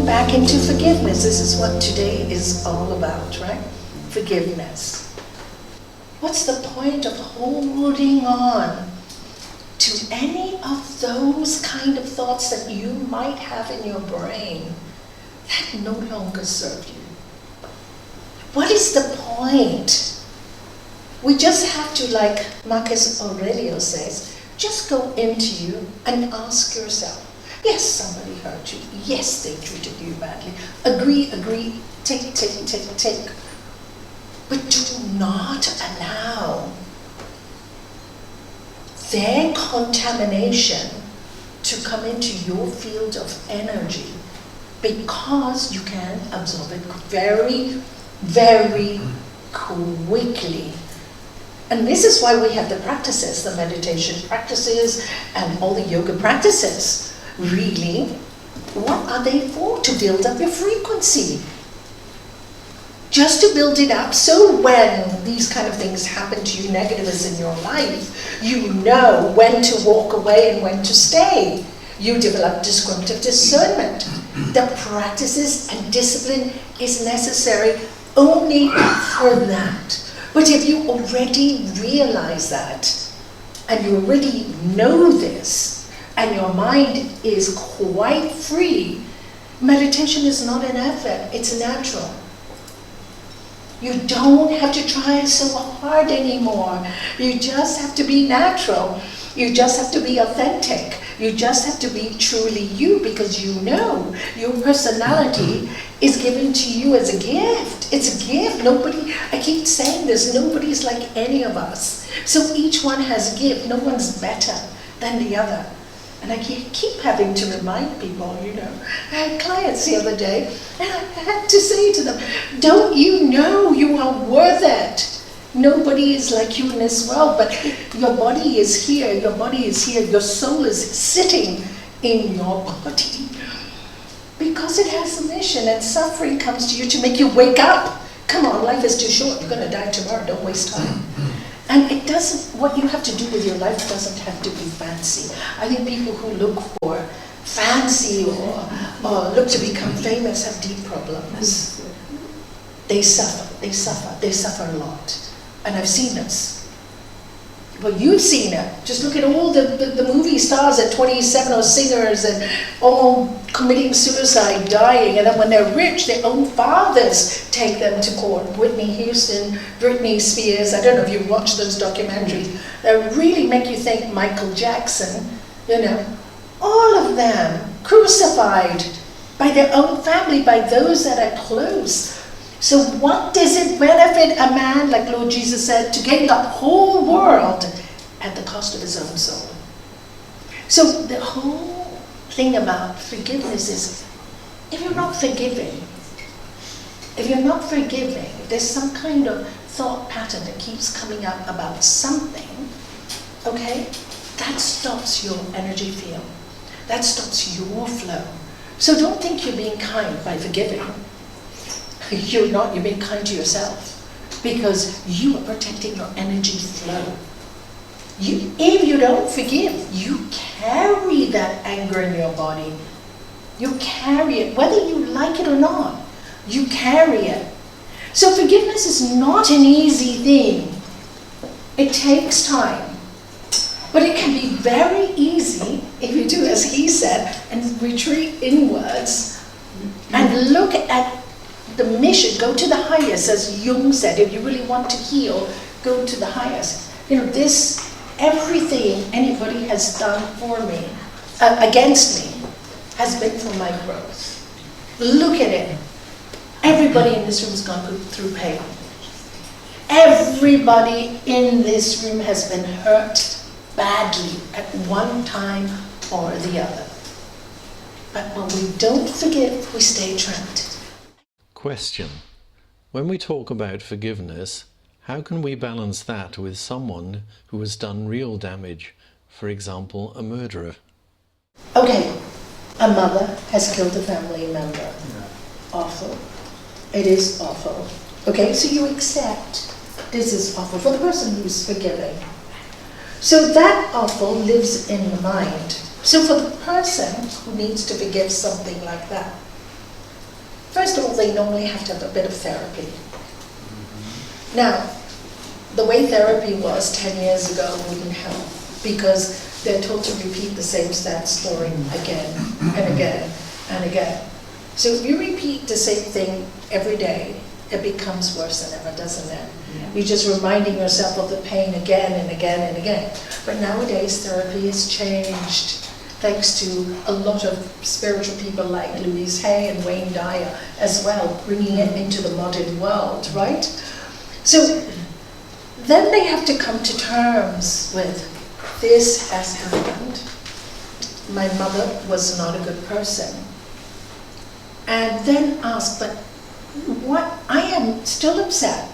going back into forgiveness. This is what today is all about, right? Forgiveness. What's the point of holding on to any of those kind of thoughts that you might have in your brain that no longer serve you? What is the point? We just have to, like Marcus Aurelius says, just go into you and ask yourself, yes, somebody hurt you. Yes, they treated you badly. Agree, take. But do not allow their contamination to come into your field of energy, because you can absorb it very, very quickly. And this is why we have the practices, the meditation practices, and all the yoga practices. Really, what are they for? To build up your frequency. Just to build it up, so when these kind of things happen to you, negatives in your life, you know when to walk away and when to stay. You develop descriptive discernment. The practices and discipline is necessary only for that. But if you already realize that, and you already know this, and your mind is quite free, meditation is not an effort, it's natural. You don't have to try so hard anymore. You just have to be natural. You just have to be authentic. You just have to be truly you, because you know your personality is given to you as a gift. It's a gift. Nobody, I keep saying this, nobody's like any of us. So each one has a gift. No one's better than the other. And I keep having to remind people, you know. I had clients the other day, and I had to say to them, don't you know you are worth it? Nobody is like you in this world, but your body is here, your soul is sitting in your body. Because it has a mission, and suffering comes to you to make you wake up. Come on, life is too short, you're going to die tomorrow, don't waste time. And it doesn't, what you have to do with your life doesn't have to be fancy. I think people who look for fancy or look to become famous have deep problems. They suffer a lot. And I've seen this. Well, you've seen it. Just look at all the movie stars at 27, or singers, and all committing suicide, dying, and then when they're rich, their own fathers take them to court. Whitney Houston, Britney Spears, I don't know if you've watched those documentaries, that really make you think. Michael Jackson, you know, all of them crucified by their own family, by those that are close. So what does it benefit a man, like Lord Jesus said, to gain the whole world at the cost of his own soul? So the whole thing about forgiveness is, if you're not forgiving, if there's some kind of thought pattern that keeps coming up about something, okay, that stops your energy field. That stops your flow. So don't think you're being kind by forgiving. You're not, you're being kind to yourself, because you are protecting your energy flow. If you don't forgive, you carry that anger in your body. You carry it, whether you like it or not, you carry it. So forgiveness is not an easy thing. It takes time. But it can be very easy if you do as he said, and retreat inwards and look at the mission, go to the highest, as Jung said. If you really want to heal, go to the highest. You know, this, everything anybody has done for me, against me, has been for my growth. Look at it. Everybody in this room has gone through pain. Everybody in this room has been hurt badly at one time or the other. But when we don't forgive, we stay trapped. Question. When we talk about forgiveness, how can we balance that with someone who has done real damage? For example, a murderer. Okay, a mother has killed a family member. Yeah. Awful. It is awful. Okay, so you accept this is awful for the person who's forgiving. So that awful lives in the mind. So for the person who needs to forgive something like that, First of all, they normally have to have a bit of therapy. Now, the way therapy was 10 years ago wouldn't help, because they're told to repeat the same sad story again and again and again. So if you repeat the same thing every day, it becomes worse than ever, doesn't it? Yeah. You're just reminding yourself of the pain again and again and again. But nowadays, therapy has changed, thanks to a lot of spiritual people like Louise Hay and Wayne Dyer as well, bringing it into the modern world, right? So then they have to come to terms with, this has happened. My mother was not a good person. And then ask, but what, I am still upset.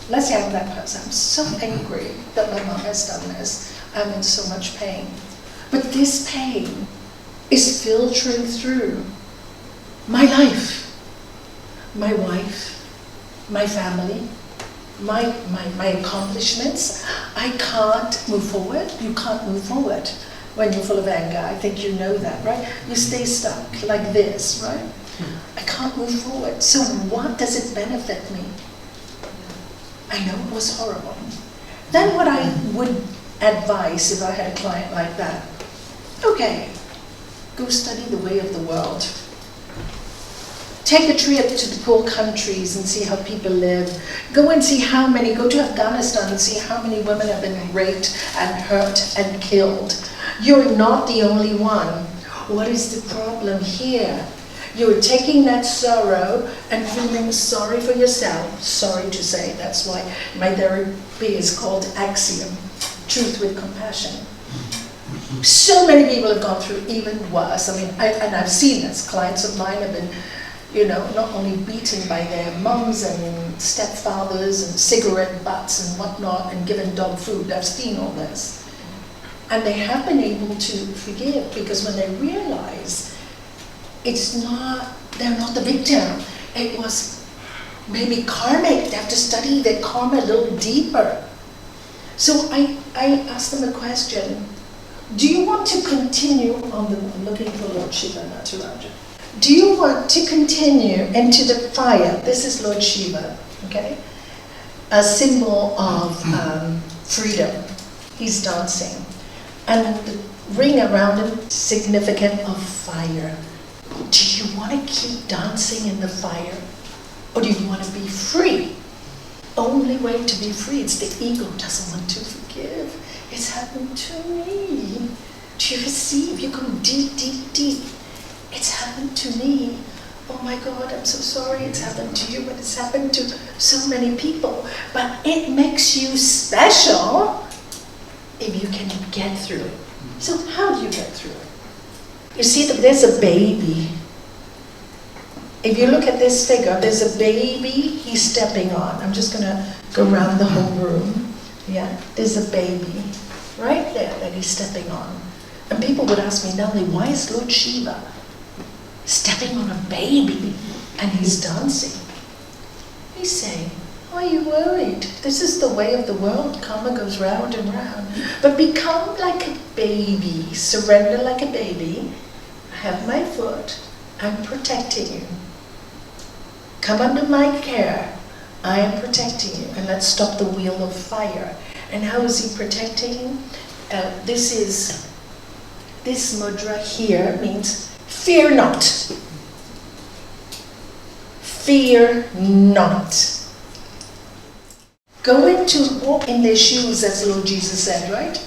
Let's say I'm that person. I'm so angry that my mom has done this. I'm in so much pain. But this pain is filtering through my life, my wife, my family, my accomplishments. I can't move forward. You can't move forward when you're full of anger. I think you know that, right? You stay stuck like this, right? I can't move forward. So what does it benefit me? I know it was horrible. Then what I would advise if I had a client like that, okay, go study the way of the world. Take a trip to the poor countries and see how people live. Go and see how many, go to Afghanistan and see how many women have been raped and hurt and killed. You're not the only one. What is the problem here? You're taking that sorrow and feeling sorry for yourself. Sorry to say, that's why my therapy is called Axiom, Truth with Compassion. So many people have gone through even worse. I mean, and I've seen this. Clients of mine have been, you know, not only beaten by their mums and stepfathers and cigarette butts and whatnot and given dog food. I've seen all this. And they have been able to forgive, because when they realize it's not, they're not the victim. It was maybe karmic. They have to study their karma a little deeper. So I asked them a question. Do you want to continue on the, I'm looking for Lord Shiva Nataraja. Do you want to continue into the fire? This is Lord Shiva, okay? A symbol of freedom. He's dancing. And the ring around him, significant of fire. Do you want to keep dancing in the fire? Or do you want to be free? Only way to be free, it's the ego doesn't want to forgive. It's happened to me. Do you receive? You go deep, deep, deep. It's happened to me. Oh my God, I'm so sorry it's happened to you, but it's happened to so many people. But it makes you special if you can get through it. So how do you get through it? You see that there's a baby. If you look at this figure, there's a baby he's stepping on. I'm just going to go around the whole room. Yeah, there's a baby right there that he's stepping on. And people would ask me, Nalanie, why is Lord Shiva stepping on a baby and he's dancing? He's saying, why are you worried? This is the way of the world. Karma goes round and round. But become like a baby. Surrender like a baby. I have my foot. I'm protecting you. Come under my care. I am protecting you. And let's stop the wheel of fire. And how is he protecting you? This mudra here means fear not. Fear not. Go into walk in their shoes, as Lord Jesus said, right?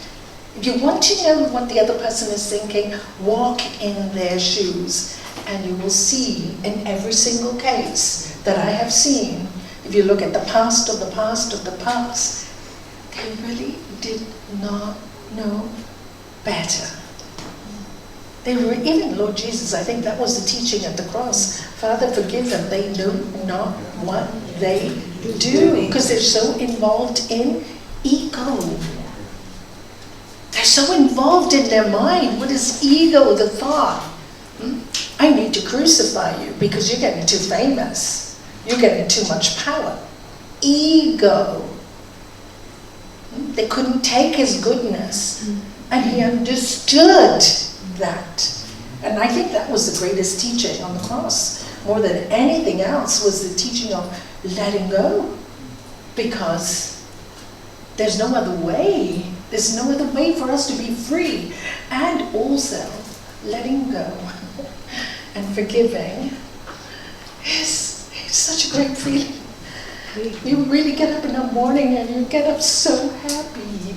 If you want to know what the other person is thinking, walk in their shoes. And you will see in every single case that I have seen, if you look at the past of the past of the past, they really did not know better. They were, even Lord Jesus, I think that was the teaching at the cross. Father, forgive them. They know not what they do, because they're so involved in ego. They're so involved in their mind. What is ego? The thought. I need to crucify you because you're getting too famous. You're getting too much power. Ego. They couldn't take his goodness. And he understood that. And I think that was the greatest teaching on the cross, more than anything else was the teaching of letting go. Because there's no other way. There's no other way for us to be free. And also, letting go and forgiving is such a great feeling. You really get up in the morning and you get up so happy.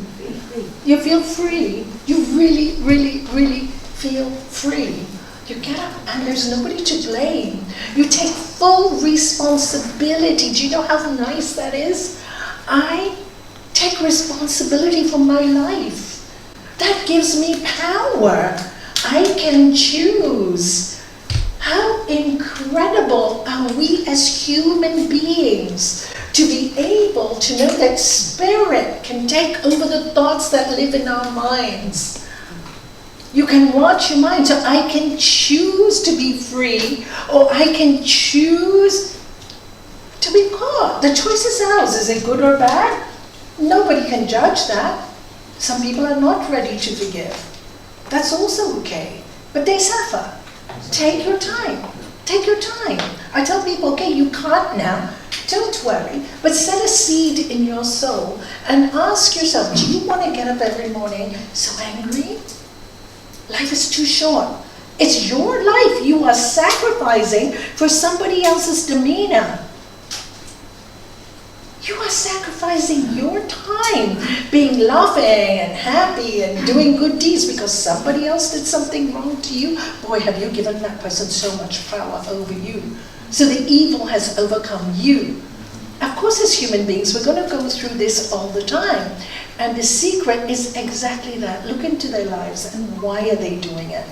You feel free. You really, really, really feel free. You get up and there's nobody to blame. You take full responsibility. Do you know how nice that is? I take responsibility for my life. That gives me power. I can choose. How incredible are we as human beings to be able to know that spirit can take over the thoughts that live in our minds. You can watch your mind. So I can choose to be free, or I can choose to be caught. The choice is ours. Is it good or bad? Nobody can judge that. Some people are not ready to forgive. That's also okay. But they suffer. Take your time. Take your time. I tell people, okay, you can't now. Don't worry. But set a seed in your soul and ask yourself, do you want to get up every morning so angry? Life is too short. It's your life you are sacrificing for somebody else's demeanor. You are sacrificing your time being loving and happy and doing good deeds because somebody else did something wrong to you. Boy, have you given that person so much power over you. So the evil has overcome you. Of course, as human beings, we're going to go through this all the time. And the secret is exactly that. Look into their lives and why are they doing it?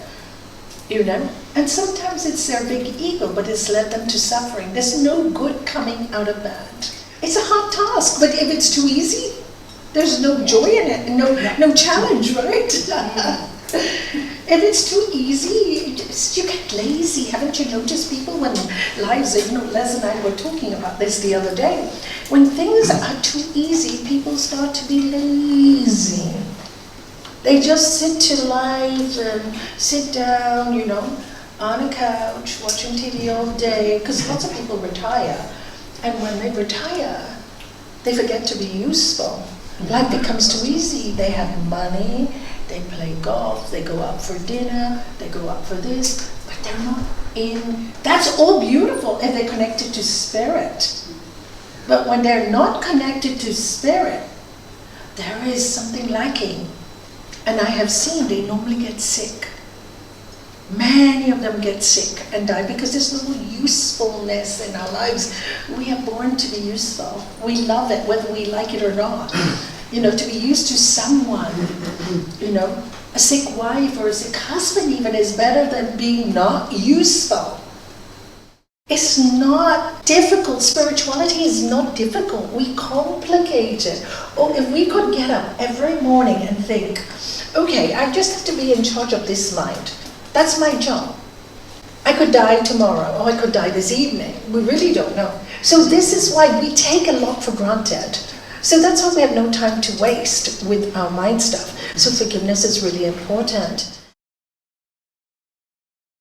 You know? And sometimes it's their big ego, but it's led them to suffering. There's no good coming out of that. It's a hard task, but if it's too easy, there's no joy in it, no challenge, right? If it's too easy, you get lazy. Haven't you noticed people when lives, Les and I were talking about this the other day, when things are too easy, people start to be lazy. They just sit to life and sit down, on a couch, watching TV all day, because lots of people retire. And when they retire, they forget to be useful. Life becomes too easy. They have money, they play golf, they go out for dinner, they go out for this, but they're not in. That's all beautiful if they're connected to spirit. But when they're not connected to spirit, there is something lacking. And I have seen they normally get sick. Many of them get sick and die because there's no usefulness in our lives. We are born to be useful. We love it whether we like it or not. To be used to someone. A sick wife or a sick husband even is better than being not useful. It's not difficult. Spirituality is not difficult. We complicate it. Oh, if we could get up every morning and think, okay, I just have to be in charge of this mind. That's my job. I could die tomorrow, or I could die this evening. We really don't know. So this is why we take a lot for granted. So that's why we have no time to waste with our mind stuff. So forgiveness is really important.